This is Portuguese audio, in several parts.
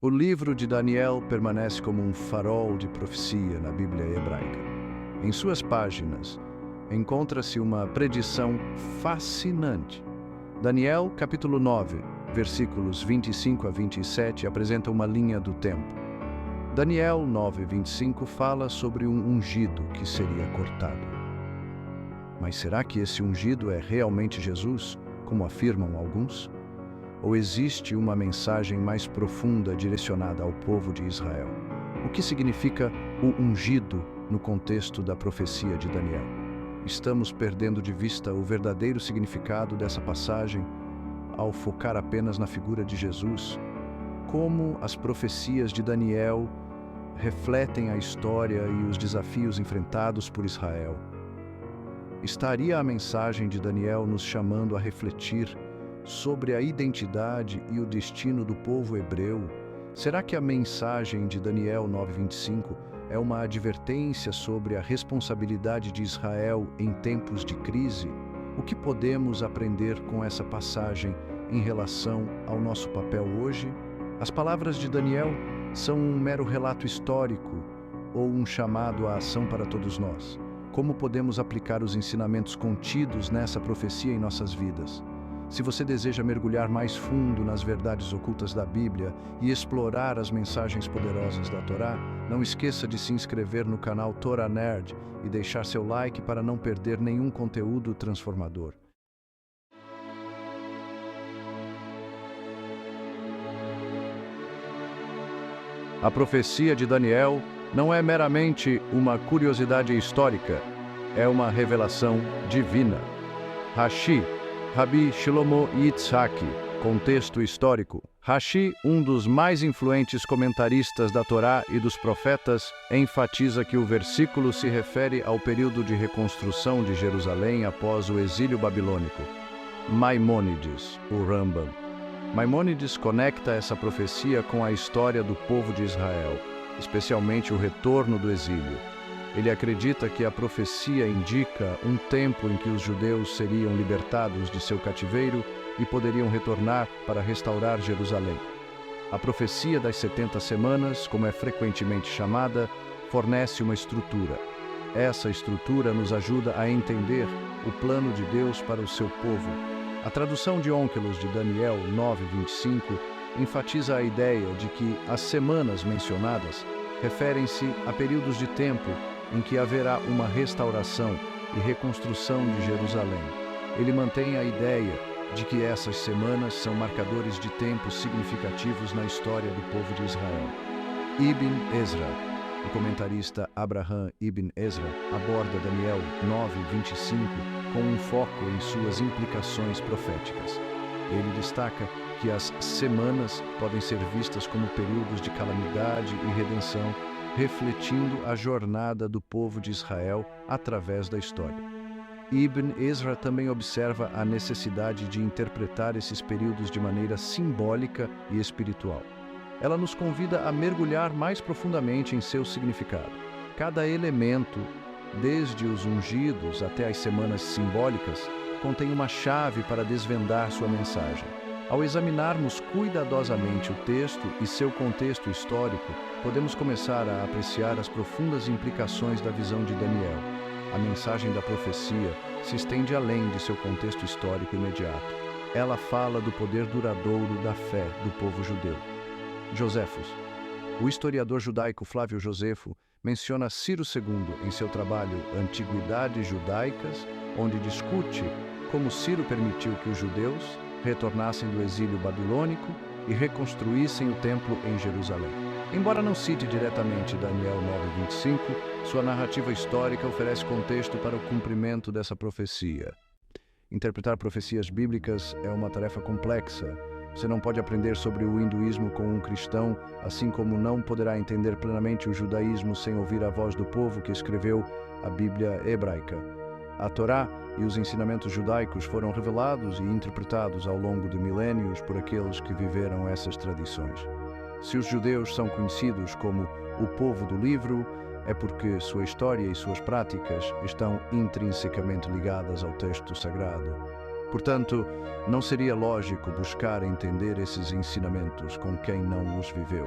O livro de Daniel permanece como um farol de profecia na Bíblia hebraica. Em suas páginas, encontra-se uma predição fascinante. Daniel, capítulo 9, versículos 25 a 27, apresenta uma linha do tempo. Daniel 9, 25 fala sobre um ungido que seria cortado. Mas será que esse ungido é realmente Jesus, como afirmam alguns? Ou existe uma mensagem mais profunda direcionada ao povo de Israel? O que significa o ungido no contexto da profecia de Daniel? Estamos perdendo de vista o verdadeiro significado dessa passagem ao focar apenas na figura de Jesus. Como as profecias de Daniel refletem a história e os desafios enfrentados por Israel? Estaria a mensagem de Daniel nos chamando a refletir sobre a identidade e o destino do povo hebreu? Será que a mensagem de Daniel 9:25 é uma advertência sobre a responsabilidade de Israel em tempos de crise? O que podemos aprender com essa passagem em relação ao nosso papel hoje? As palavras de Daniel são um mero relato histórico ou um chamado à ação para todos nós? Como podemos aplicar os ensinamentos contidos nessa profecia em nossas vidas? Se você deseja mergulhar mais fundo nas verdades ocultas da Bíblia e explorar as mensagens poderosas da Torá, não esqueça de se inscrever no canal Torá Nerd e deixar seu like para não perder nenhum conteúdo transformador. A profecia de Daniel não é meramente uma curiosidade histórica, é uma revelação divina. Rashi, Rabi Shlomo Yitzhak, contexto histórico. Rashi, um dos mais influentes comentaristas da Torá e dos profetas, enfatiza que o versículo se refere ao período de reconstrução de Jerusalém após o exílio babilônico. Maimônides, o Rambam. Maimônides conecta essa profecia com a história do povo de Israel, especialmente o retorno do exílio. Ele acredita que a profecia indica um tempo em que os judeus seriam libertados de seu cativeiro e poderiam retornar para restaurar Jerusalém. A profecia das 70 semanas, como é frequentemente chamada, fornece uma estrutura. Essa estrutura nos ajuda a entender o plano de Deus para o seu povo. A tradução de Onkelos de Daniel 9:25 enfatiza a ideia de que as semanas mencionadas referem-se a períodos de tempo em que haverá uma restauração e reconstrução de Jerusalém. Ele mantém a ideia de que essas semanas são marcadores de tempos significativos na história do povo de Israel. Ibn Ezra, o comentarista Abraham Ibn Ezra, aborda Daniel 9:25 com um foco em suas implicações proféticas. Ele destaca que as semanas podem ser vistas como períodos de calamidade e redenção, refletindo a jornada do povo de Israel através da história. Ibn Ezra também observa a necessidade de interpretar esses períodos de maneira simbólica e espiritual. Ela nos convida a mergulhar mais profundamente em seu significado. Cada elemento, desde os ungidos até as semanas simbólicas, contém uma chave para desvendar sua mensagem. Ao examinarmos cuidadosamente o texto e seu contexto histórico, podemos começar a apreciar as profundas implicações da visão de Daniel. A mensagem da profecia se estende além de seu contexto histórico imediato. Ela fala do poder duradouro da fé do povo judeu. Joséfos. O historiador judaico Flávio Josefo menciona Ciro II em seu trabalho Antiguidades Judaicas, onde discute como Ciro permitiu que os judeus retornassem do exílio babilônico e reconstruíssem o templo em Jerusalém. Embora não cite diretamente Daniel 9:25, sua narrativa histórica oferece contexto para o cumprimento dessa profecia. Interpretar profecias bíblicas é uma tarefa complexa. Você não pode aprender sobre o hinduísmo com um cristão, assim como não poderá entender plenamente o judaísmo sem ouvir a voz do povo que escreveu a Bíblia hebraica. A Torá e os ensinamentos judaicos foram revelados e interpretados ao longo de milênios por aqueles que viveram essas tradições. Se os judeus são conhecidos como o povo do livro, é porque sua história e suas práticas estão intrinsecamente ligadas ao texto sagrado. Portanto, não seria lógico buscar entender esses ensinamentos com quem não os viveu.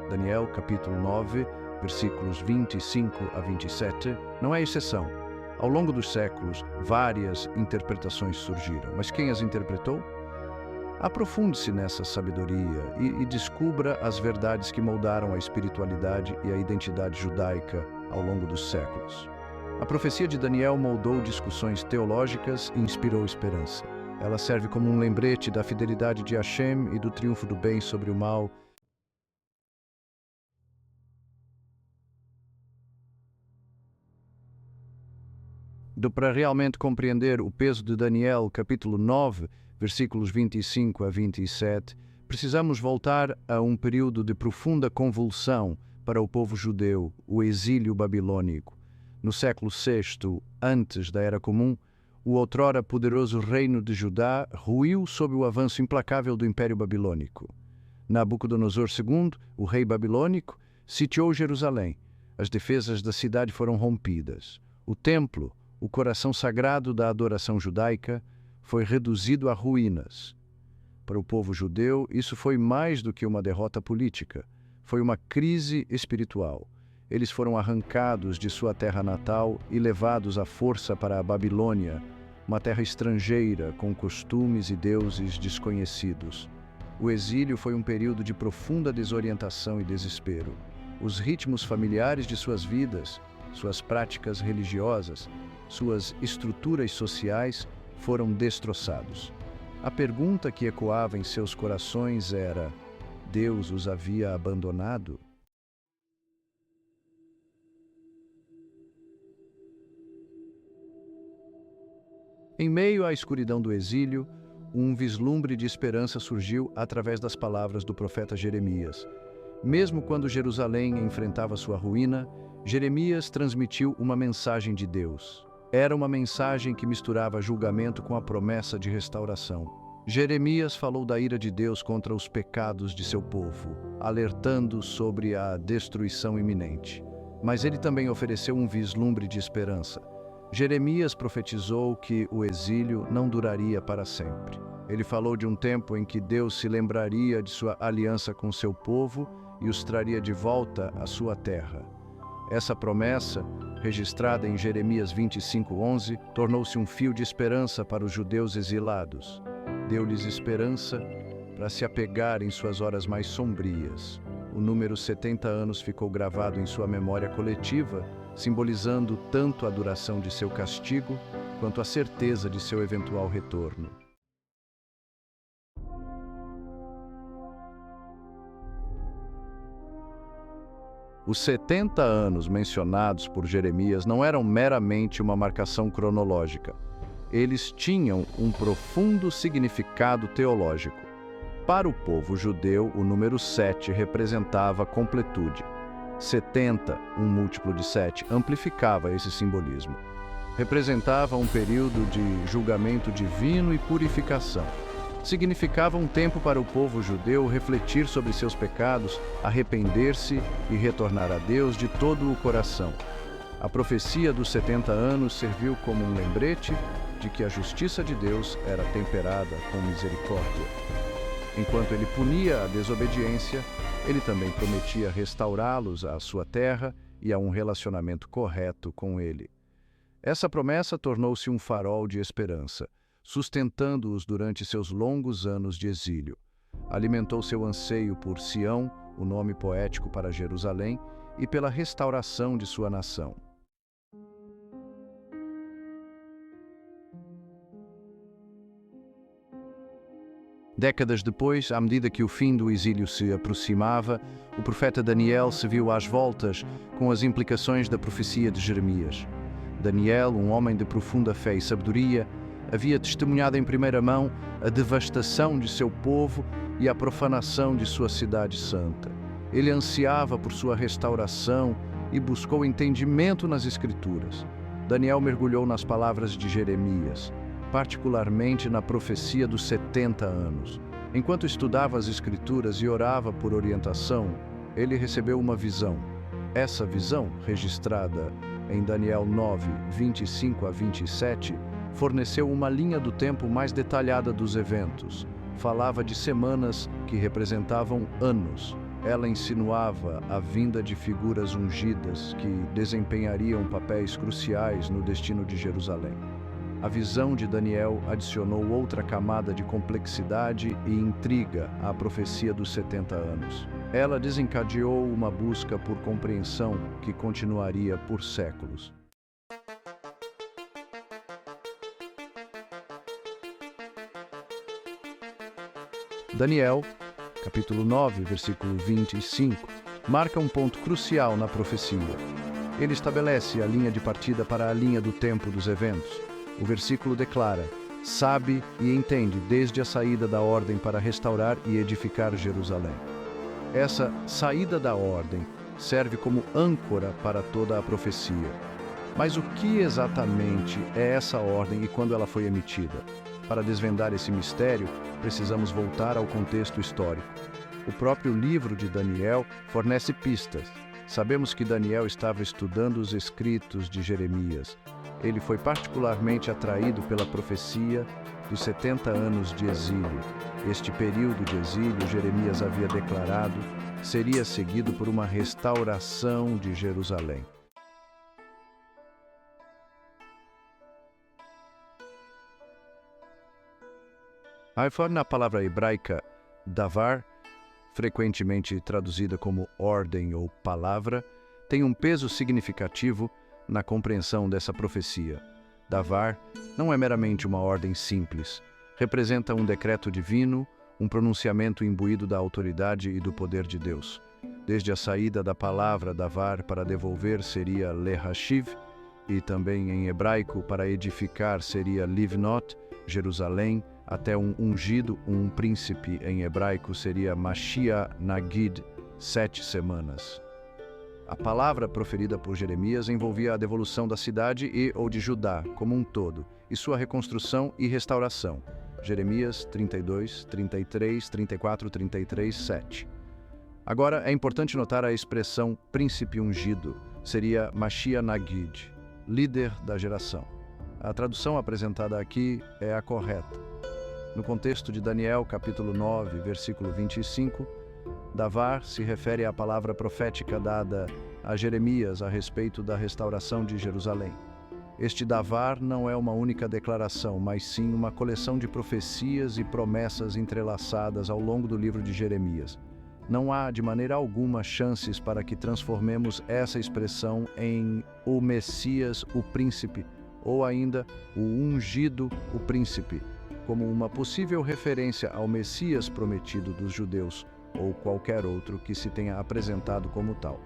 Daniel, capítulo 9, versículos 25 a 27, não é exceção. Ao longo dos séculos, várias interpretações surgiram, mas quem as interpretou? Aprofunde-se nessa sabedoria e descubra as verdades que moldaram a espiritualidade e a identidade judaica ao longo dos séculos. A profecia de Daniel moldou discussões teológicas e inspirou esperança. Ela serve como um lembrete da fidelidade de Hashem e do triunfo do bem sobre o mal. Para realmente compreender o peso de Daniel, capítulo 9, versículos 25 a 27, precisamos voltar a um período de profunda convulsão para o povo judeu, o exílio babilônico. No século VI, antes da Era Comum, o outrora poderoso reino de Judá ruiu sob o avanço implacável do Império Babilônico. Nabucodonosor II, o rei babilônico, sitiou Jerusalém. As defesas da cidade foram rompidas. O templo, o coração sagrado da adoração judaica, foi reduzido a ruínas. Para o povo judeu, isso foi mais do que uma derrota política. Foi uma crise espiritual. Eles foram arrancados de sua terra natal e levados à força para a Babilônia, uma terra estrangeira com costumes e deuses desconhecidos. O exílio foi um período de profunda desorientação e desespero. Os ritmos familiares de suas vidas, suas práticas religiosas, suas estruturas sociais foram destroçados. A pergunta que ecoava em seus corações era: Deus os havia abandonado? Em meio à escuridão do exílio, um vislumbre de esperança surgiu através das palavras do profeta Jeremias. Mesmo quando Jerusalém enfrentava sua ruína, Jeremias transmitiu uma mensagem de Deus. Era uma mensagem que misturava julgamento com a promessa de restauração. Jeremias falou da ira de Deus contra os pecados de seu povo, alertando sobre a destruição iminente. Mas ele também ofereceu um vislumbre de esperança. Jeremias profetizou que o exílio não duraria para sempre. Ele falou de um tempo em que Deus se lembraria de sua aliança com seu povo e os traria de volta à sua terra. Essa promessa, registrada em Jeremias 25:11, tornou-se um fio de esperança para os judeus exilados. Deu-lhes esperança para se apegar em suas horas mais sombrias. O número 70 anos ficou gravado em sua memória coletiva, simbolizando tanto a duração de seu castigo quanto a certeza de seu eventual retorno. Os 70 anos mencionados por Jeremias não eram meramente uma marcação cronológica. Eles tinham um profundo significado teológico. Para o povo judeu, o número 7 representava completude. 70, um múltiplo de 7, amplificava esse simbolismo. Representava um período de julgamento divino e purificação. Significava um tempo para o povo judeu refletir sobre seus pecados, arrepender-se e retornar a Deus de todo o coração. A profecia dos 70 anos serviu como um lembrete de que a justiça de Deus era temperada com misericórdia. Enquanto ele punia a desobediência, ele também prometia restaurá-los à sua terra e a um relacionamento correto com ele. Essa promessa tornou-se um farol de esperança, sustentando-os durante seus longos anos de exílio. Alimentou seu anseio por Sião, o nome poético para Jerusalém, e pela restauração de sua nação. Décadas depois, à medida que o fim do exílio se aproximava, o profeta Daniel se viu às voltas com as implicações da profecia de Jeremias. Daniel, um homem de profunda fé e sabedoria, havia testemunhado em primeira mão a devastação de seu povo e a profanação de sua cidade santa. Ele ansiava por sua restauração e buscou entendimento nas Escrituras. Daniel mergulhou nas palavras de Jeremias, particularmente na profecia dos 70 anos. Enquanto estudava as Escrituras e orava por orientação, ele recebeu uma visão. Essa visão, registrada em Daniel 9, 25 a 27, forneceu uma linha do tempo mais detalhada dos eventos. Falava de semanas que representavam anos. Ela insinuava a vinda de figuras ungidas que desempenhariam papéis cruciais no destino de Jerusalém. A visão de Daniel adicionou outra camada de complexidade e intriga à profecia dos 70 anos. Ela desencadeou uma busca por compreensão que continuaria por séculos. Daniel, capítulo 9, versículo 25, marca um ponto crucial na profecia. Ele estabelece a linha de partida para a linha do tempo dos eventos. O versículo declara: sabe e entende desde a saída da ordem para restaurar e edificar Jerusalém. Essa saída da ordem serve como âncora para toda a profecia. Mas o que exatamente é essa ordem e quando ela foi emitida? Para desvendar esse mistério, precisamos voltar ao contexto histórico. O próprio livro de Daniel fornece pistas. Sabemos que Daniel estava estudando os escritos de Jeremias. Ele foi particularmente atraído pela profecia dos 70 anos de exílio. Este período de exílio, Jeremias havia declarado, seria seguido por uma restauração de Jerusalém. Na palavra hebraica davar, frequentemente traduzida como ordem ou palavra, tem um peso significativo na compreensão dessa profecia. Davar não é meramente uma ordem simples, representa um decreto divino, um pronunciamento imbuído da autoridade e do poder de Deus. Desde a saída da palavra davar para devolver seria lehashiv, e também em hebraico para edificar seria livnot, Jerusalém, até um ungido, um príncipe em hebraico seria Mashiach Nagid, 7 semanas. A palavra proferida por Jeremias envolvia a devolução da cidade ou de Judá como um todo, e sua reconstrução e restauração. Jeremias 32, 33, 34, 33, 7. Agora, é importante notar a expressão príncipe ungido, seria Mashiach Nagid, líder da geração. A tradução apresentada aqui é a correta. No contexto de Daniel, capítulo 9, versículo 25, davar se refere à palavra profética dada a Jeremias a respeito da restauração de Jerusalém. Este davar não é uma única declaração, mas sim uma coleção de profecias e promessas entrelaçadas ao longo do livro de Jeremias. Não há, de maneira alguma, chances para que transformemos essa expressão em o Messias, o príncipe, ou ainda o ungido, o príncipe, como uma possível referência ao Messias prometido dos judeus, ou qualquer outro que se tenha apresentado como tal.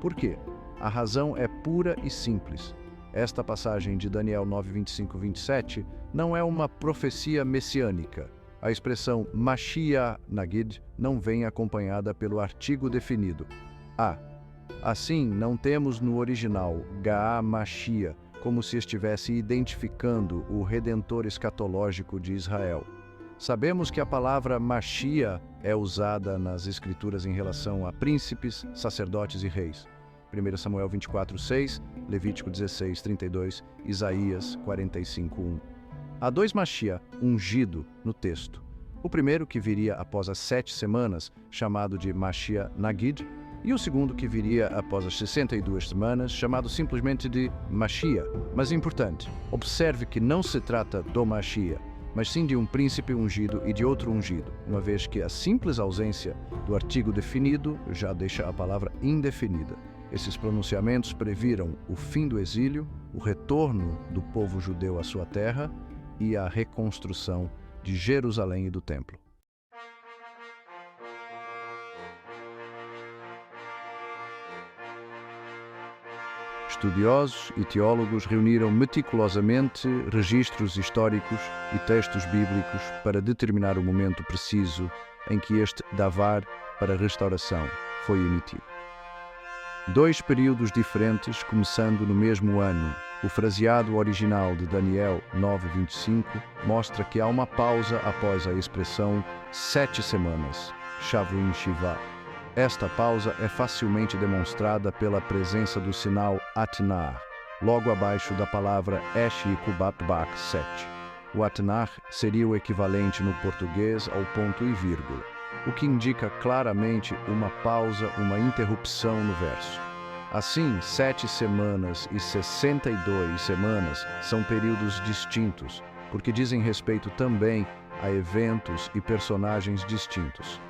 Por quê? A razão é pura e simples. Esta passagem de Daniel 9, 25, 27 não é uma profecia messiânica. A expressão Mashiach Nagid não vem acompanhada pelo artigo definido, a. Assim, não temos no original Gaá Mashiach, como se estivesse identificando o Redentor escatológico de Israel. Sabemos que a palavra Mashiach é usada nas Escrituras em relação a príncipes, sacerdotes e reis. 1 Samuel 24:6, Levítico 16:32, Isaías 45:1. Há 2 Mashiach ungido no texto. O primeiro que viria após as 7 semanas, chamado de Mashiach Nagid, e o segundo que viria após as 62 semanas, chamado simplesmente de Mashiach. Mas importante, observe que não se trata do Mashiach, mas sim de um príncipe ungido e de outro ungido, uma vez que a simples ausência do artigo definido já deixa a palavra indefinida. Esses pronunciamentos previram o fim do exílio, o retorno do povo judeu à sua terra e a reconstrução de Jerusalém e do templo. Estudiosos e teólogos reuniram meticulosamente registros históricos e textos bíblicos para determinar o momento preciso em que este davar para restauração foi emitido. 2 períodos diferentes começando no mesmo ano. O fraseado original de Daniel 9:25 mostra que há uma pausa após a expressão 7 semanas, Shavuim Shiva. Esta pausa é facilmente demonstrada pela presença do sinal Atnar, logo abaixo da palavra Esh-Kubat-Bak 7. O Atnar seria o equivalente no português ao ponto e vírgula, o que indica claramente uma pausa, uma interrupção no verso. Assim, 7 semanas e 62 semanas são períodos distintos, porque dizem respeito também a eventos e personagens distintos.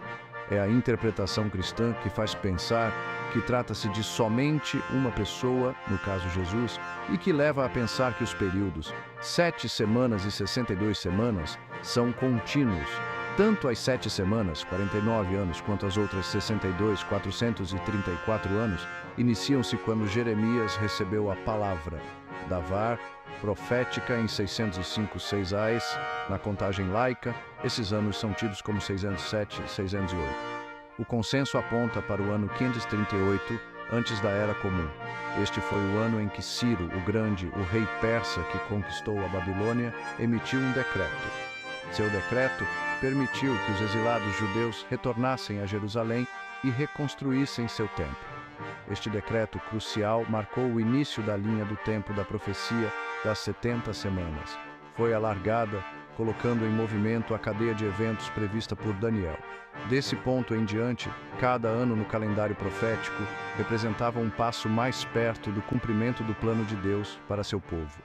É a interpretação cristã que faz pensar que trata-se de somente uma pessoa, no caso Jesus, e que leva a pensar que os períodos 7 semanas e 62 semanas são contínuos, tanto as 7 semanas, 49 anos, quanto as outras 62, 434 anos, iniciam-se quando Jeremias recebeu a palavra, Davar, profética em 605 seisais, na contagem laica, esses anos são tidos como 607 e 608. O consenso aponta para o ano 538, antes da Era Comum. Este foi o ano em que Ciro, o Grande, o rei persa que conquistou a Babilônia, emitiu um decreto. Seu decreto permitiu que os exilados judeus retornassem a Jerusalém e reconstruíssem seu templo. Este decreto crucial marcou o início da linha do tempo da profecia das 70 semanas. Foi alargada, colocando em movimento a cadeia de eventos prevista por Daniel. Desse ponto em diante, cada ano no calendário profético representava um passo mais perto do cumprimento do plano de Deus para seu povo.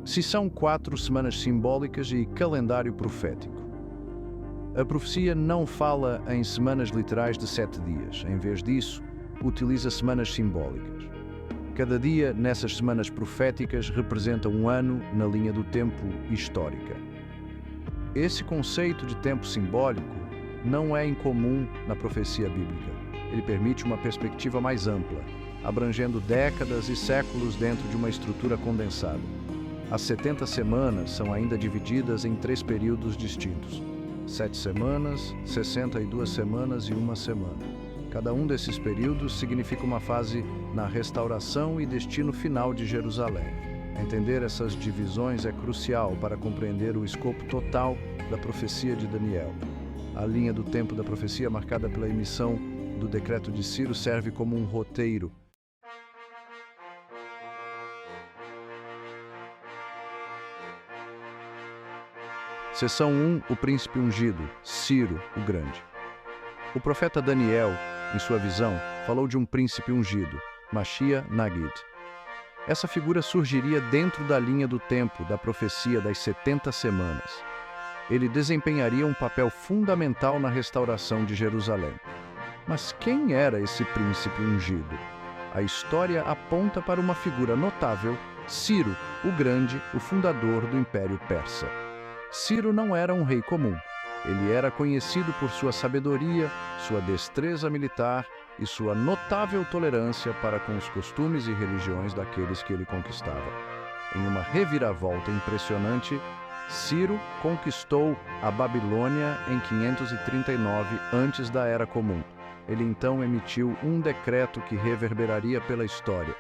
Se são 4 semanas simbólicas e calendário profético. A profecia não fala em semanas literais de 7 dias. Em vez disso, utiliza semanas simbólicas. Cada dia nessas semanas proféticas representa um ano na linha do tempo histórica. Esse conceito de tempo simbólico não é incomum na profecia bíblica. Ele permite uma perspectiva mais ampla, abrangendo décadas e séculos dentro de uma estrutura condensada. As 70 semanas são ainda divididas em 3 períodos distintos: 7 semanas, 62 semanas e 1 semana. Cada um desses períodos significa uma fase na restauração e destino final de Jerusalém. Entender essas divisões é crucial para compreender o escopo total da profecia de Daniel. A linha do tempo da profecia, marcada pela emissão do decreto de Ciro, serve como um roteiro. Seção 1. O príncipe ungido, Ciro, o Grande. O profeta Daniel, em sua visão, falou de um príncipe ungido, Mashia Nagid. Essa figura surgiria dentro da linha do tempo da profecia das 70 semanas. Ele desempenharia um papel fundamental na restauração de Jerusalém. Mas quem era esse príncipe ungido? A história aponta para uma figura notável, Ciro, o Grande, o fundador do Império Persa. Ciro não era um rei comum. Ele era conhecido por sua sabedoria, sua destreza militar e sua notável tolerância para com os costumes e religiões daqueles que ele conquistava. Em uma reviravolta impressionante, Ciro conquistou a Babilônia em 539 antes da Era Comum. Ele então emitiu um decreto que reverberaria pela história.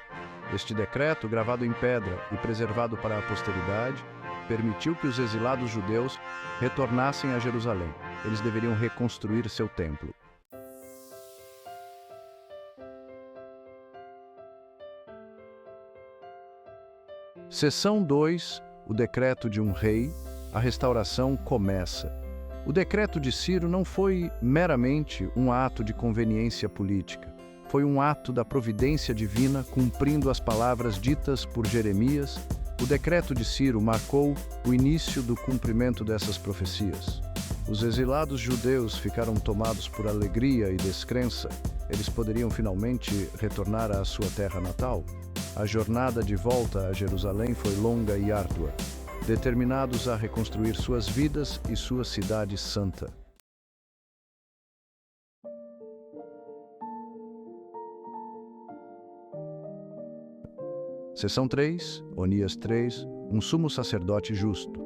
Este decreto, gravado em pedra e preservado para a posteridade, permitiu que os exilados judeus retornassem a Jerusalém. Eles deveriam reconstruir seu templo. Seção 2. O decreto de um rei. A restauração começa. O decreto de Ciro não foi meramente um ato de conveniência política. Foi um ato da providência divina, cumprindo as palavras ditas por Jeremias. O decreto de Ciro marcou o início do cumprimento dessas profecias. Os exilados judeus ficaram tomados por alegria e descrença. Eles poderiam finalmente retornar à sua terra natal. A jornada de volta a Jerusalém foi longa e árdua, determinados a reconstruir suas vidas e sua cidade santa. Seção 3, Onias 3, um sumo sacerdote justo.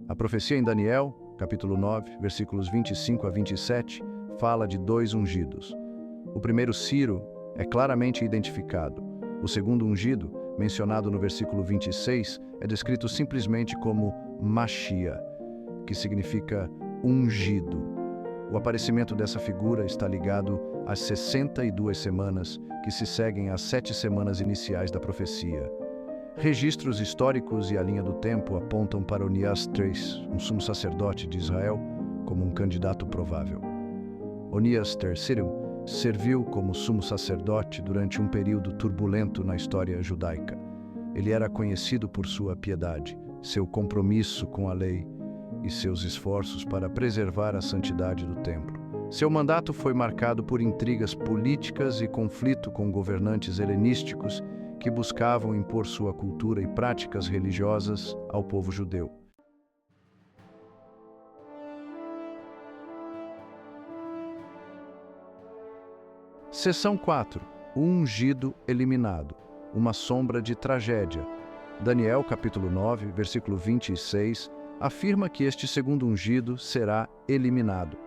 A profecia em Daniel, capítulo 9, versículos 25 a 27, fala de 2 ungidos. O primeiro, Ciro, é claramente identificado. O segundo ungido, mencionado no versículo 26, é descrito simplesmente como Mashia, que significa ungido. O aparecimento dessa figura está ligado às 62 semanas que se seguem às 7 semanas iniciais da profecia. Registros históricos e a linha do tempo apontam para Onias III, um sumo sacerdote de Israel, como um candidato provável. Onias III serviu como sumo sacerdote durante um período turbulento na história judaica. Ele era conhecido por sua piedade, seu compromisso com a lei e seus esforços para preservar a santidade do templo. Seu mandato foi marcado por intrigas políticas e conflito com governantes helenísticos que buscavam impor sua cultura e práticas religiosas ao povo judeu. Seção 4. O ungido eliminado. Uma sombra de tragédia. Daniel, capítulo 9, versículo 26, afirma que este segundo ungido será eliminado.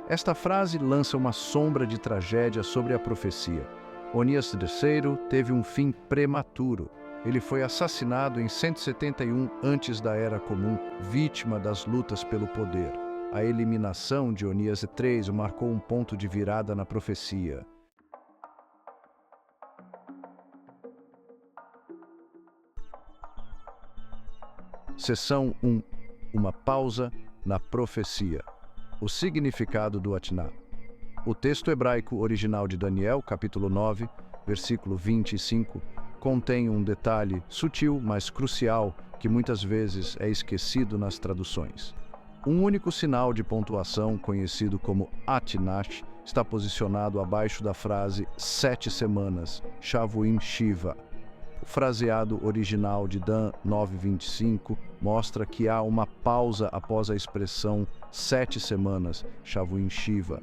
Esta frase lança uma sombra de tragédia sobre a profecia. Onias III teve um fim prematuro. Ele foi assassinado em 171 antes da Era Comum, vítima das lutas pelo poder. A eliminação de Onias III marcou um ponto de virada na profecia. Seção 1. Uma pausa na profecia. O significado do Atná. O texto hebraico original de Daniel, capítulo 9, versículo 25, contém um detalhe sutil, mas crucial, que muitas vezes é esquecido nas traduções. Um único sinal de pontuação, conhecido como Atnash, está posicionado abaixo da frase 7 semanas, Shavuim Shiva. O fraseado original de Dan 9:25 mostra que há uma pausa após a expressão 7 semanas, Shavuim Shiva.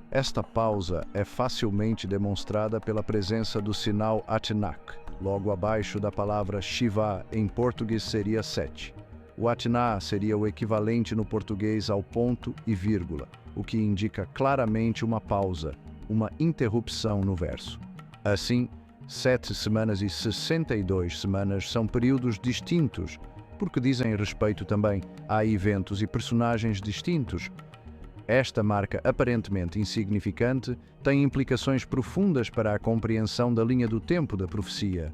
Esta pausa é facilmente demonstrada pela presença do sinal Atnak, logo abaixo da palavra Shiva, em português seria 7. O Atná seria o equivalente no português ao ponto e vírgula, o que indica claramente uma pausa, uma interrupção no verso. Assim, 7 semanas e 62 semanas são períodos distintos, porque dizem respeito também a eventos e personagens distintos. Esta marca aparentemente insignificante tem implicações profundas para a compreensão da linha do tempo da profecia.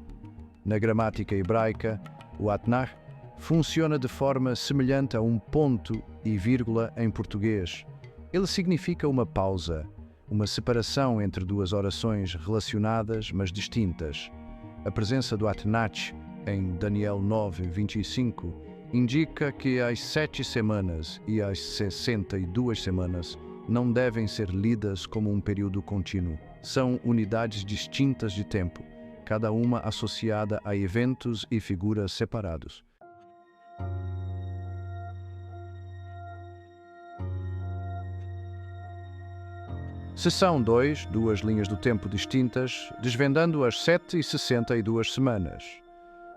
Na gramática hebraica, o Atnar funciona de forma semelhante a um ponto e vírgula em português. Ele significa uma pausa, uma separação entre duas orações relacionadas, mas distintas. A presença do Atnach em Daniel 9:25 indica que as 7 semanas e as 62 semanas não devem ser lidas como um período contínuo. São unidades distintas de tempo, cada uma associada a eventos e figuras separados. Seção 2, duas linhas do tempo distintas, desvendando as 7 e 62 semanas.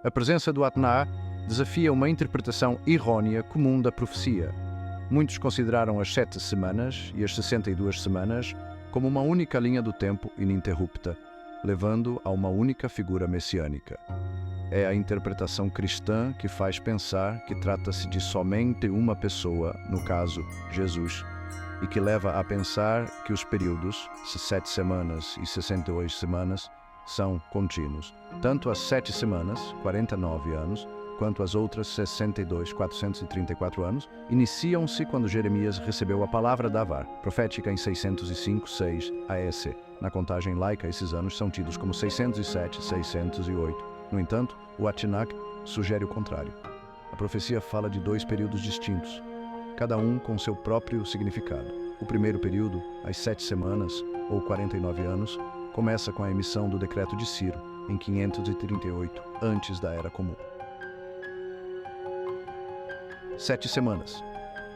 A presença do Atná desafia uma interpretação errônea comum da profecia. Muitos consideraram as 7 semanas e as 62 semanas como uma única linha do tempo ininterrupta, levando a uma única figura messiânica. É a interpretação cristã que faz pensar que trata-se de somente uma pessoa, no caso, Jesus, e que leva a pensar que os períodos, 7 semanas e 68 semanas, são contínuos. Tanto as 7 semanas, 49 anos, quanto as outras 62, 434 anos, iniciam-se quando Jeremias recebeu a palavra da Avar, profética em 605-6 AS. Na contagem laica, esses anos são tidos como 607, 608. No entanto, o Atnak sugere o contrário. A profecia fala de 2 períodos distintos, cada um com seu próprio significado. O primeiro período, as 7 semanas, ou 49 anos, começa com a emissão do decreto de Ciro, em 538, antes da Era Comum. 7 semanas.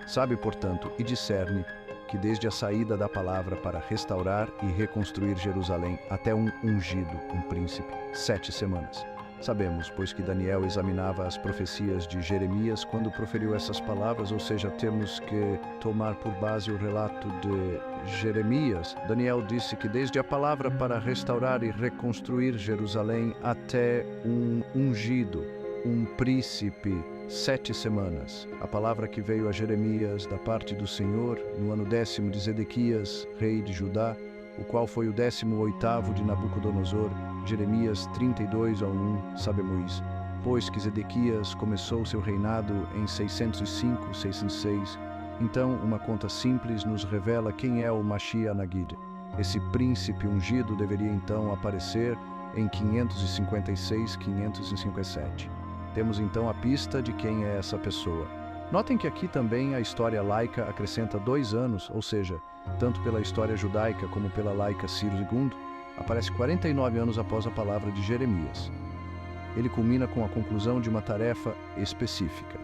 Sabe, portanto, e discerne que desde a saída da palavra para restaurar e reconstruir Jerusalém até um ungido, um príncipe, 7 semanas. Sabemos, pois que Daniel examinava as profecias de Jeremias quando proferiu essas palavras, ou seja, temos que tomar por base o relato de Jeremias. Daniel disse que desde a palavra para restaurar e reconstruir Jerusalém até um ungido, um príncipe, 7 semanas. A palavra que veio a Jeremias da parte do Senhor no ano 10º de Zedequias, rei de Judá, o qual foi o 18º de Nabucodonosor, Jeremias 32:1, sabemos, pois que Zedequias começou seu reinado em 605, 606. Então, uma conta simples nos revela quem é o Mashiach Nagid. Esse príncipe ungido deveria então aparecer em 556, 557. Temos então a pista de quem é essa pessoa. Notem que aqui também a história laica acrescenta 2 anos, ou seja, tanto pela história judaica como pela laica Ciro II, aparece 49 anos após a palavra de Jeremias. Ele culmina com a conclusão de uma tarefa específica: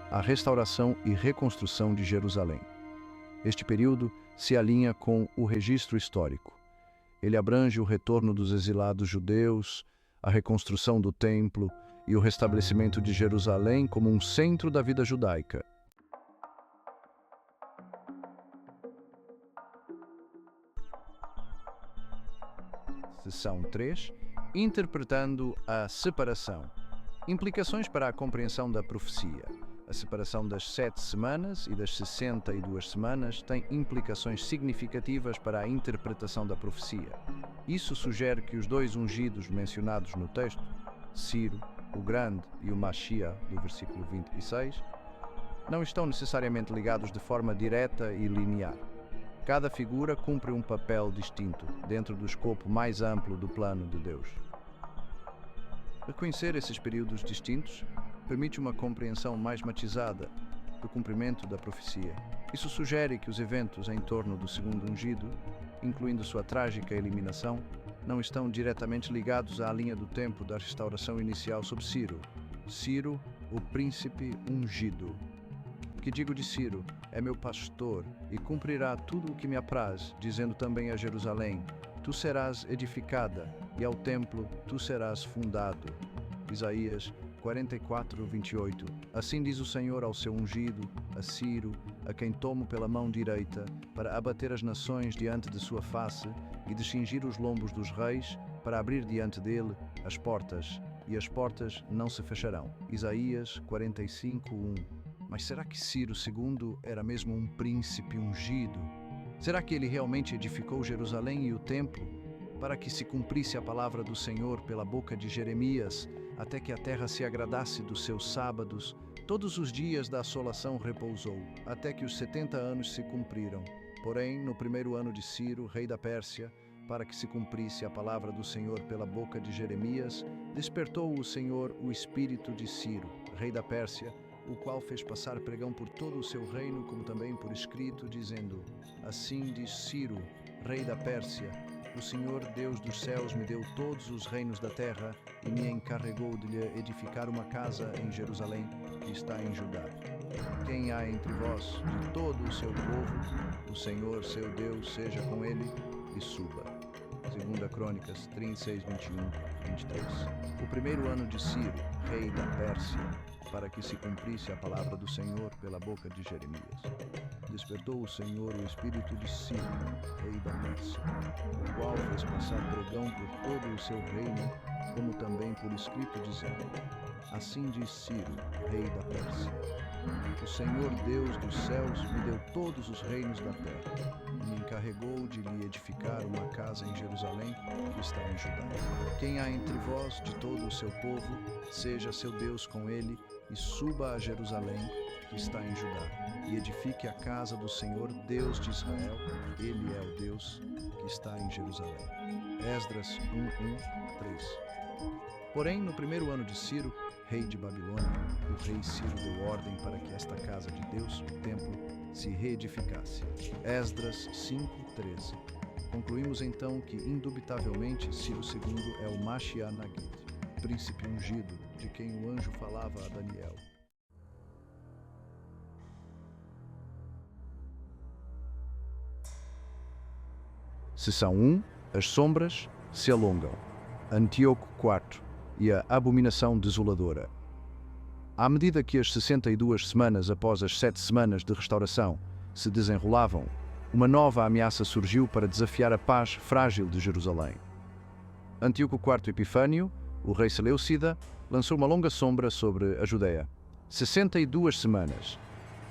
a restauração e reconstrução de Jerusalém. Este período se alinha com o registro histórico. Ele abrange o retorno dos exilados judeus, a reconstrução do templo e o restabelecimento de Jerusalém como um centro da vida judaica. Seção 3. Interpretando a separação. Implicações para a compreensão da profecia. A separação das 7 semanas e das 62 semanas tem implicações significativas para a interpretação da profecia. Isso sugere que os 2 ungidos mencionados no texto, Ciro, o Grande e o Mashiach, do versículo 26, não estão necessariamente ligados de forma direta e linear. Cada figura cumpre um papel distinto dentro do escopo mais amplo do plano de Deus. Reconhecer esses períodos distintos permite uma compreensão mais matizada do cumprimento da profecia. Isso sugere que os eventos em torno do segundo ungido, incluindo sua trágica eliminação, não estão diretamente ligados à linha do tempo da restauração inicial sob Ciro. Ciro, o príncipe ungido. Que digo de Ciro, é meu pastor e cumprirá tudo o que me apraz, dizendo também a Jerusalém: tu serás edificada, e ao templo tu serás fundado. Isaías 44:28. Assim diz o Senhor ao seu ungido, a Ciro, a quem tomo pela mão direita, para abater as nações diante de sua face, e de cingir os lombos dos reis, para abrir diante dele as portas, e as portas não se fecharão. Isaías 45:1. Mas será que Ciro II era mesmo um príncipe ungido? Será que ele realmente edificou Jerusalém e o templo, para que se cumprisse a palavra do Senhor pela boca de Jeremias, até que a terra se agradasse dos seus sábados? Todos os dias da assolação repousou, até que os 70 anos se cumpriram. Porém, no 1º ano de Ciro, rei da Pérsia, para que se cumprisse a palavra do Senhor pela boca de Jeremias, despertou o Senhor o espírito de Ciro, rei da Pérsia, o qual fez passar pregão por todo o seu reino, como também por escrito, dizendo: assim diz Ciro, rei da Pérsia: o Senhor Deus dos céus me deu todos os reinos da terra e me encarregou de lhe edificar uma casa em Jerusalém, que está em Judá. Quem há entre vós, de todo o seu povo, o Senhor seu Deus seja com ele e suba. 2 Crônicas 36, 21, 23. O 1º ano de Ciro, rei da Pérsia, para que se cumprisse a palavra do Senhor pela boca de Jeremias. Despertou o Senhor o espírito de Ciro, rei da Pérsia, o qual fez passar pregão por todo o seu reino, como também por escrito, dizendo: assim diz Ciro, rei da Pérsia: o Senhor Deus dos céus me deu todos os reinos da terra, e me encarregou de lhe edificar uma casa em Jerusalém, que está em Judá. Quem há entre vós, de todo o seu povo, seja seu Deus com ele, e suba a Jerusalém, que está em Judá, e edifique a casa do Senhor, Deus de Israel. Ele é o Deus que está em Jerusalém. Esdras 1:1-3. Porém, no 1º ano de Ciro, rei de Babilônia, o rei Ciro deu ordem para que esta casa de Deus, o templo, se reedificasse. Esdras 5:13. Concluímos então que, indubitavelmente, Ciro II é o Mashiach Nagid, príncipe ungido, de quem o anjo falava a Daniel. Seção 1. As sombras se alongam. Antíoco IV e a abominação desoladora. À medida que as 62 semanas após as 7 semanas de restauração se desenrolavam, uma nova ameaça surgiu para desafiar a paz frágil de Jerusalém. Antíoco IV Epifânio, o rei Seleucida, lançou uma longa sombra sobre a Judeia. 62 semanas.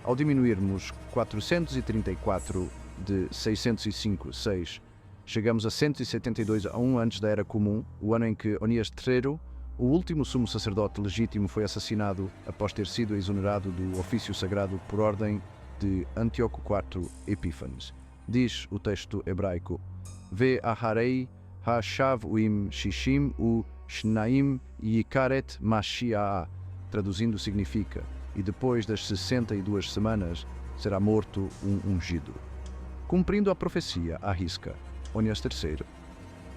Ao diminuirmos 434 de 605,6, chegamos a 172 a 1 antes da Era Comum, o ano em que Onias III, o último sumo sacerdote legítimo, foi assassinado após ter sido exonerado do ofício sagrado por ordem de Antíoco IV Epífanes. Diz o texto hebraico: Ve aharei ha-shav uim shishim u shnaim yikaret mashiach. Traduzindo, significa: e depois das 62 semanas será morto um ungido. Cumprindo a profecia à risca, Onias III,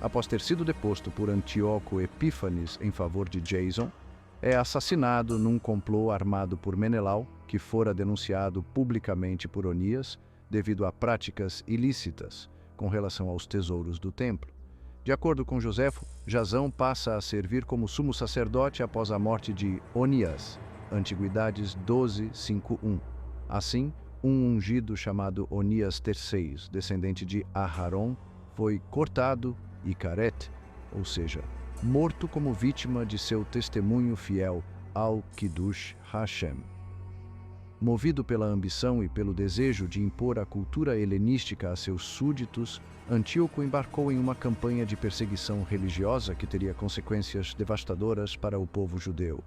após ter sido deposto por Antíoco Epífanes em favor de Jason, é assassinado num complô armado por Menelau, que fora denunciado publicamente por Onias devido a práticas ilícitas com relação aos tesouros do templo. De acordo com Joséfo, Jasão passa a servir como sumo sacerdote após a morte de Onias, Antiguidades 12:5-1. Assim, um ungido chamado Onias III, descendente de Aharon, foi cortado e caret, ou seja, morto como vítima de seu testemunho fiel ao Kiddush Hashem. Movido pela ambição e pelo desejo de impor a cultura helenística a seus súditos, Antíoco embarcou em uma campanha de perseguição religiosa que teria consequências devastadoras para o povo judeu.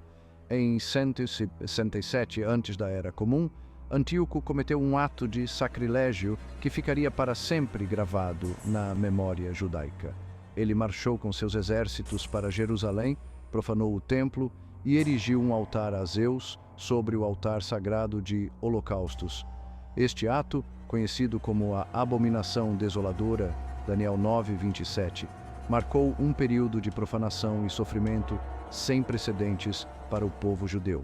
Em 167 antes da Era Comum, Antíoco cometeu um ato de sacrilégio que ficaria para sempre gravado na memória judaica. Ele marchou com seus exércitos para Jerusalém, profanou o templo e erigiu um altar a Zeus sobre o altar sagrado de holocaustos. Este ato, conhecido como a Abominação Desoladora, Daniel 9:27, marcou um período de profanação e sofrimento sem precedentes para o povo judeu.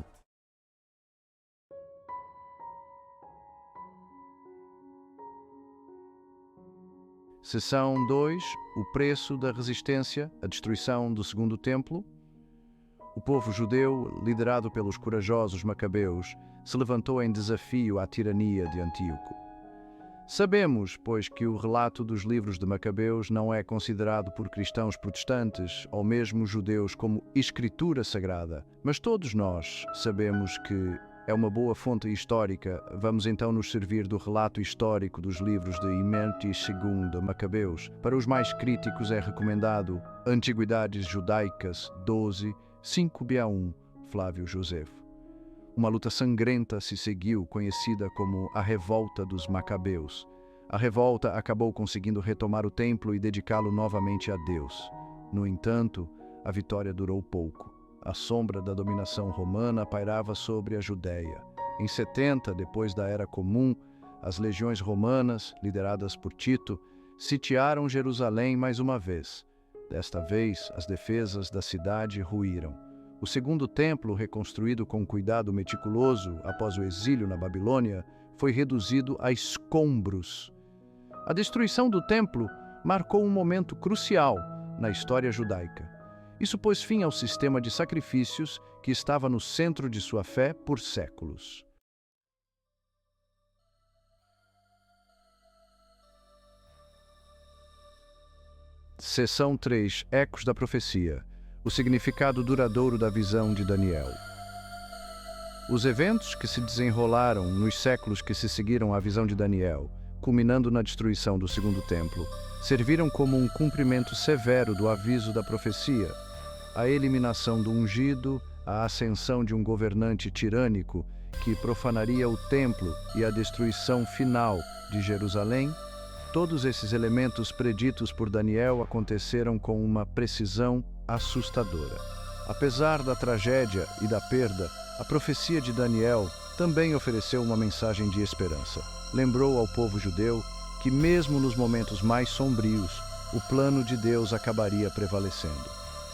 Seção 2. O preço da resistência, a destruição do Segundo Templo. O povo judeu, liderado pelos corajosos macabeus, se levantou em desafio à tirania de Antíoco. Sabemos, pois, que o relato dos livros de Macabeus não é considerado por cristãos protestantes ou mesmo judeus como escritura sagrada, mas todos nós sabemos que é uma boa fonte histórica. Vamos então nos servir do relato histórico dos livros de Imerti II de Macabeus. Para os mais críticos é recomendado Antiguidades Judaicas 12:5-1, Flávio Joséfo. Uma luta sangrenta se seguiu, conhecida como a Revolta dos Macabeus. A revolta acabou conseguindo retomar o templo e dedicá-lo novamente a Deus. No entanto, a vitória durou pouco. A sombra da dominação romana pairava sobre a Judéia. Em 70, depois da Era Comum, as legiões romanas, lideradas por Tito, sitiaram Jerusalém mais uma vez. Desta vez, as defesas da cidade ruíram. O Segundo Templo, reconstruído com cuidado meticuloso após o exílio na Babilônia, foi reduzido a escombros. A destruição do templo marcou um momento crucial na história judaica. Isso pôs fim ao sistema de sacrifícios que estava no centro de sua fé por séculos. Seção 3. Ecos da profecia. O significado duradouro da visão de Daniel. Os eventos que se desenrolaram nos séculos que se seguiram à visão de Daniel, culminando na destruição do Segundo Templo, serviram como um cumprimento severo do aviso da profecia. A eliminação do ungido, a ascensão de um governante tirânico que profanaria o templo e a destruição final de Jerusalém, todos esses elementos preditos por Daniel aconteceram com uma precisão assustadora. Apesar da tragédia e da perda, a profecia de Daniel também ofereceu uma mensagem de esperança. Lembrou ao povo judeu que, mesmo nos momentos mais sombrios, o plano de Deus acabaria prevalecendo.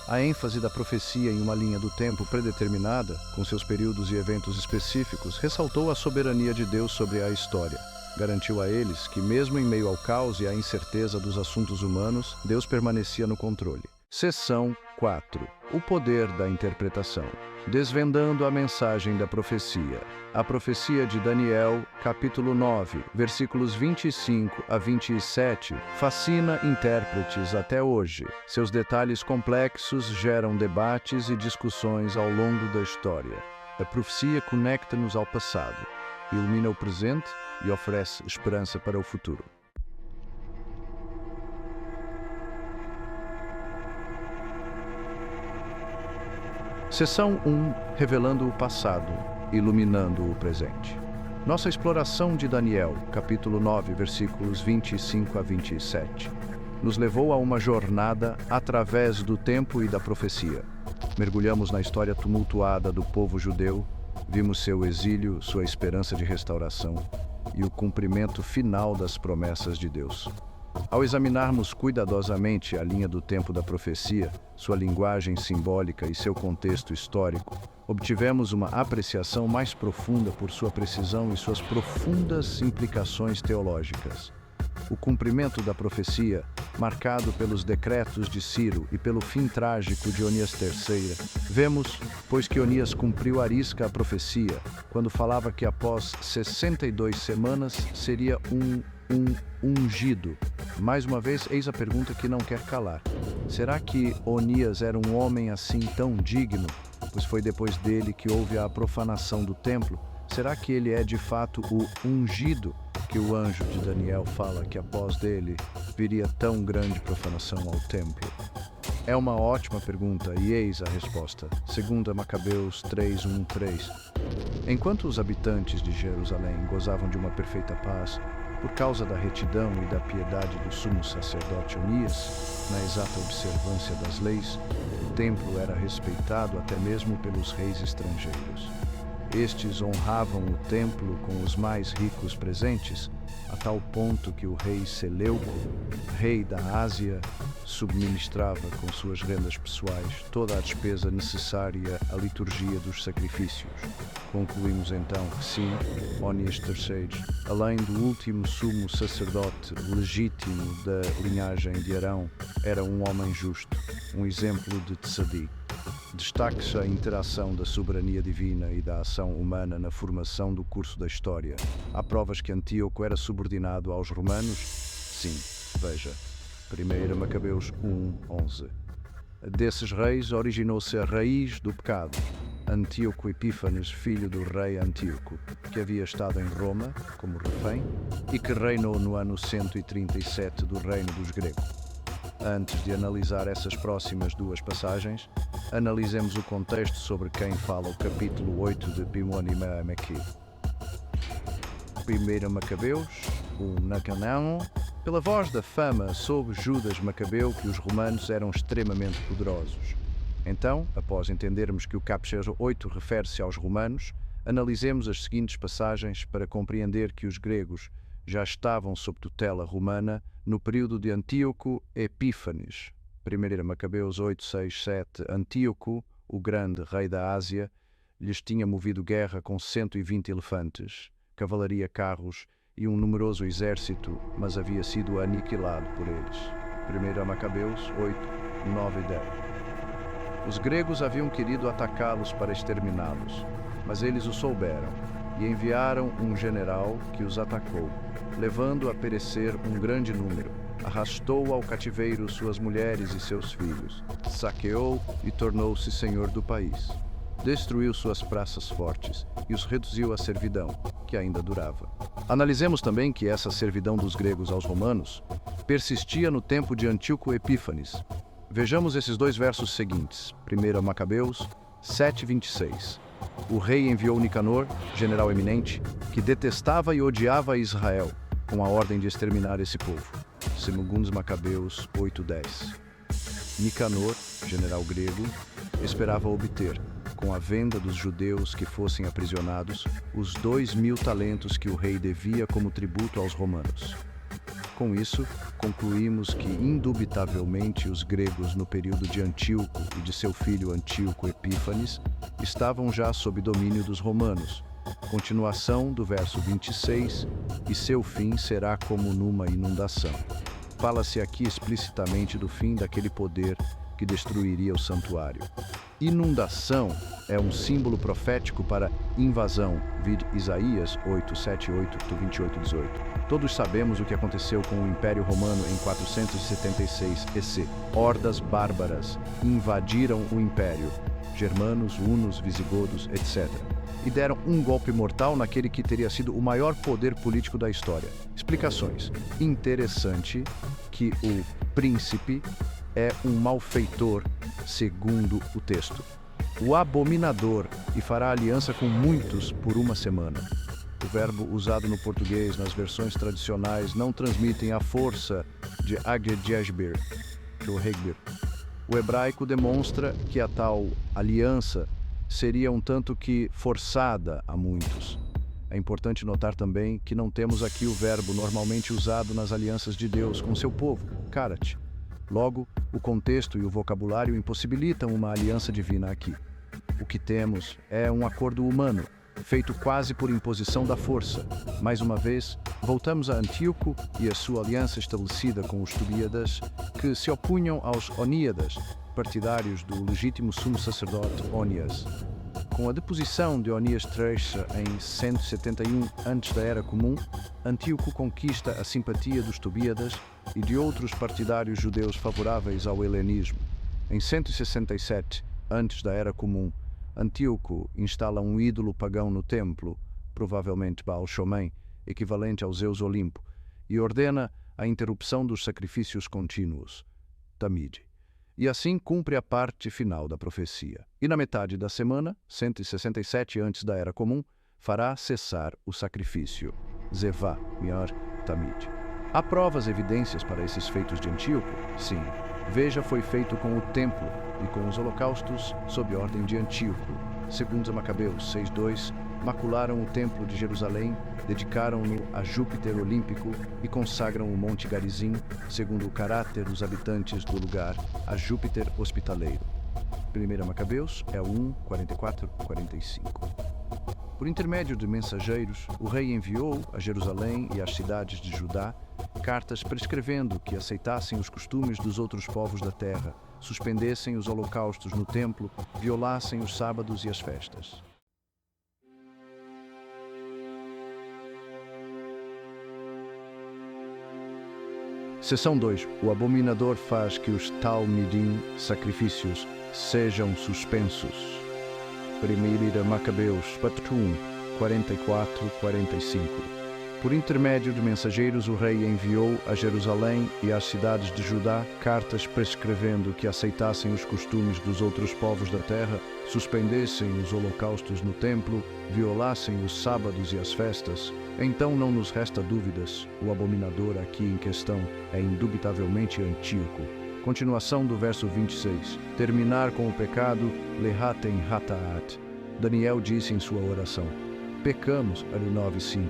A ênfase da profecia em uma linha do tempo predeterminada, com seus períodos e eventos específicos, ressaltou a soberania de Deus sobre a história. Garantiu a eles que, mesmo em meio ao caos e à incerteza dos assuntos humanos, Deus permanecia no controle. Seção 4. O poder da interpretação. Desvendando a mensagem da profecia. A profecia de Daniel, capítulo 9, versículos 25-27, fascina intérpretes até hoje. Seus detalhes complexos geram debates e discussões ao longo da história. A profecia conecta-nos ao passado, ilumina o presente e oferece esperança para o futuro. Seção 1. Revelando o passado, iluminando o presente. Nossa exploração de Daniel, capítulo 9, versículos 25 a 27, nos levou a uma jornada através do tempo e da profecia. Mergulhamos na história tumultuada do povo judeu, vimos seu exílio, sua esperança de restauração e o cumprimento final das promessas de Deus. Ao examinarmos cuidadosamente a linha do tempo da profecia, sua linguagem simbólica e seu contexto histórico, obtivemos uma apreciação mais profunda por sua precisão e suas profundas implicações teológicas. O cumprimento da profecia, marcado pelos decretos de Ciro e pelo fim trágico de Onias III, vemos, pois que Onias cumpriu à risca a profecia, quando falava que após 62 semanas seria um ungido. Mais uma vez, eis a pergunta que não quer calar. Será que Onias era um homem assim tão digno? Pois foi depois dele que houve a profanação do templo. Será que ele é de fato o ungido que o anjo de Daniel fala que após dele viria tão grande profanação ao templo? É uma ótima pergunta e eis a resposta. 2 Macabeus 3:1-3. Enquanto os habitantes de Jerusalém gozavam de uma perfeita paz, por causa da retidão e da piedade do sumo sacerdote Onias, na exata observância das leis, o templo era respeitado até mesmo pelos reis estrangeiros. Estes honravam o templo com os mais ricos presentes, a tal ponto que o rei Seleuco, rei da Ásia, subministrava com suas rendas pessoais toda a despesa necessária à liturgia dos sacrifícios. Concluímos então que sim, Onias III, além do último sumo sacerdote legítimo da linhagem de Arão, era um homem justo, um exemplo de tzadik. Destaque-se a interação da soberania divina e da ação humana na formação do curso da história. Há provas que Antíoco era subordinado aos romanos? Sim, veja. 1 Macabeus 1:11. Desses reis originou-se a raiz do pecado, Antíoco Epífanes, filho do rei Antíoco, que havia estado em Roma como refém e que reinou no ano 137 do reino dos gregos. Antes de analisar essas próximas duas passagens, analisemos o contexto sobre quem fala o capítulo 8 de Bimonima Maqui. 1 Macabeus, o Nacanão, pela voz da fama soube Judas Macabeu que os romanos eram extremamente poderosos. Então, após entendermos que o capítulo 8 refere-se aos romanos, analisemos as seguintes passagens para compreender que os gregos já estavam sob tutela romana no período de Antíoco Epífanes. 1 Macabeus 8:6-7. Antíoco, o grande rei da Ásia, lhes tinha movido guerra com 120 elefantes, cavalaria, carros e um numeroso exército, mas havia sido aniquilado por eles. 1 Macabeus 8:9 e 10. Os gregos haviam querido atacá-los para exterminá-los, mas eles o souberam e enviaram um general que os atacou, levando a perecer um grande número. Arrastou ao cativeiro suas mulheres e seus filhos, saqueou e tornou-se senhor do país. Destruiu suas praças fortes e os reduziu à servidão, que ainda durava. Analisemos também que essa servidão dos gregos aos romanos persistia no tempo de Antíoco Epífanes. Vejamos esses dois versos seguintes. 1 Macabeus 7:26. O rei enviou Nicanor, general eminente, que detestava e odiava Israel, com a ordem de exterminar esse povo. 2 Macabeus 8:10. Nicanor, general grego, esperava obter, com a venda dos judeus que fossem aprisionados, os 2.000 talentos que o rei devia como tributo aos romanos. Com isso, concluímos que, indubitavelmente, os gregos no período de Antíoco e de seu filho Antíoco Epífanes estavam já sob domínio dos romanos. Continuação do verso 26, e seu fim será como numa inundação. Fala-se aqui explicitamente do fim daquele poder que destruiria o santuário. Inundação é um símbolo profético para invasão, vide Isaías 8:7-8-28-18. Todos sabemos o que aconteceu com o Império Romano em 476 EC. Hordas bárbaras invadiram o Império. germanos, hunos, visigodos, etc. E deram um golpe mortal naquele que teria sido o maior poder político da história. Explicações. Interessante que o príncipe é um malfeitor, segundo o texto. O abominador, e fará aliança com muitos por uma semana. O verbo usado no português nas versões tradicionais não transmitem a força de Agedjeshbir. O hebraico demonstra que a tal aliança seria um tanto que forçada a muitos. É importante notar também que não temos aqui o verbo normalmente usado nas alianças de Deus com seu povo, karat. Logo, o contexto e o vocabulário impossibilitam uma aliança divina aqui. O que temos é um acordo humano, feito quase por imposição da força. Mais uma vez, voltamos a Antíoco e a sua aliança estabelecida com os Tubíadas, que se opunham aos Oníadas, partidários do legítimo sumo sacerdote Onias. Com a deposição de Onias III em 171 a.C., da Era Comum, Antíoco conquista a simpatia dos Tubíadas e de outros partidários judeus favoráveis ao helenismo. Em 167 antes da Era Comum, Antíoco instala um ídolo pagão no templo, provavelmente Baal Shomen, equivalente ao Zeus Olimpo, e ordena a interrupção dos sacrifícios contínuos, Tamid. E assim cumpre a parte final da profecia. E na metade da semana, 167 antes da Era Comum, fará cessar o sacrifício, Zevá, Miar, Tamid. Há provas, evidências para esses feitos de Antíoco? Sim. Veja, foi feito com o templo e com os holocaustos sob ordem de Antíoco. Segundo Macabeus 6:2, macularam o templo de Jerusalém, dedicaram-no a Júpiter Olímpico e consagram o Monte Garizim, segundo o caráter dos habitantes do lugar, a Júpiter Hospitaleiro. 1 Macabeus é 1:44-45. Por intermédio de mensageiros, o rei enviou a Jerusalém e às cidades de Judá cartas prescrevendo que aceitassem os costumes dos outros povos da terra, suspendessem os holocaustos no templo, violassem os sábados e as festas. Seção 2. O abominador faz que os Talmidim, sacrifícios, sejam suspensos. 1 Macabeus 44-45. Por intermédio de mensageiros, o rei enviou a Jerusalém e às cidades de Judá cartas prescrevendo que aceitassem os costumes dos outros povos da terra, suspendessem os holocaustos no templo, violassem os sábados e as festas. Então não nos resta dúvidas, o abominador aqui em questão é indubitavelmente Antíoco. Continuação do verso 26. Terminar com o pecado, lehatem hataat. Daniel disse em sua oração: pecamos, ali 9:5.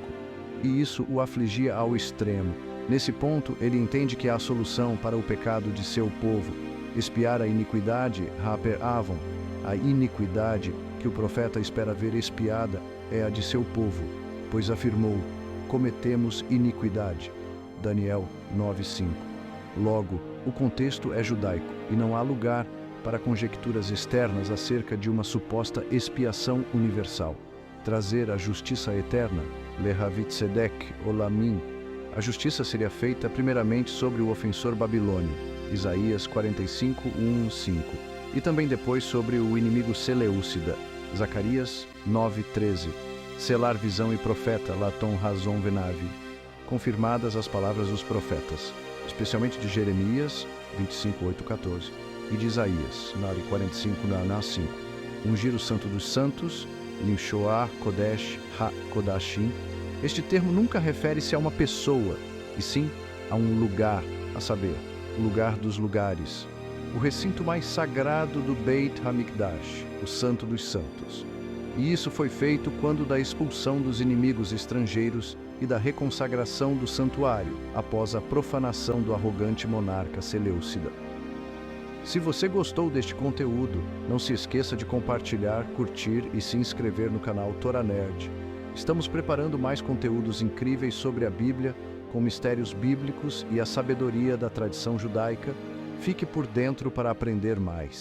E isso o afligia ao extremo. Nesse ponto, ele entende que há a solução para o pecado de seu povo. Espiar a iniquidade, Haper Avon, a iniquidade que o profeta espera ver espiada é a de seu povo, pois afirmou: cometemos iniquidade. Daniel 9:5. Logo, o contexto é judaico e não há lugar para conjecturas externas acerca de uma suposta expiação universal. Trazer a justiça eterna, Lehavit Sedek Olamim. A justiça seria feita primeiramente sobre o ofensor babilônio, Isaías 45:1-5, e também depois sobre o inimigo Seleucida, Zacarias 9:13. Selar visão e profeta, Laton Razon Venavi. Confirmadas as palavras dos profetas, especialmente de Jeremias 25:8-14 e de Isaías 45:9-5. Ungir o santo dos santos, Limshoah Kodesh Ha-Kodashim. Este termo nunca refere-se a uma pessoa, e sim a um lugar, a saber, o lugar dos lugares, o recinto mais sagrado do Beit HaMikdash, o Santo dos Santos. E isso foi feito quando da expulsão dos inimigos estrangeiros e da reconsagração do santuário, após a profanação do arrogante monarca Seleucida. Se você gostou deste conteúdo, não se esqueça de compartilhar, curtir e se inscrever no canal Torá Nerd. Estamos preparando mais conteúdos incríveis sobre a Bíblia, com mistérios bíblicos e a sabedoria da tradição judaica. Fique por dentro para aprender mais.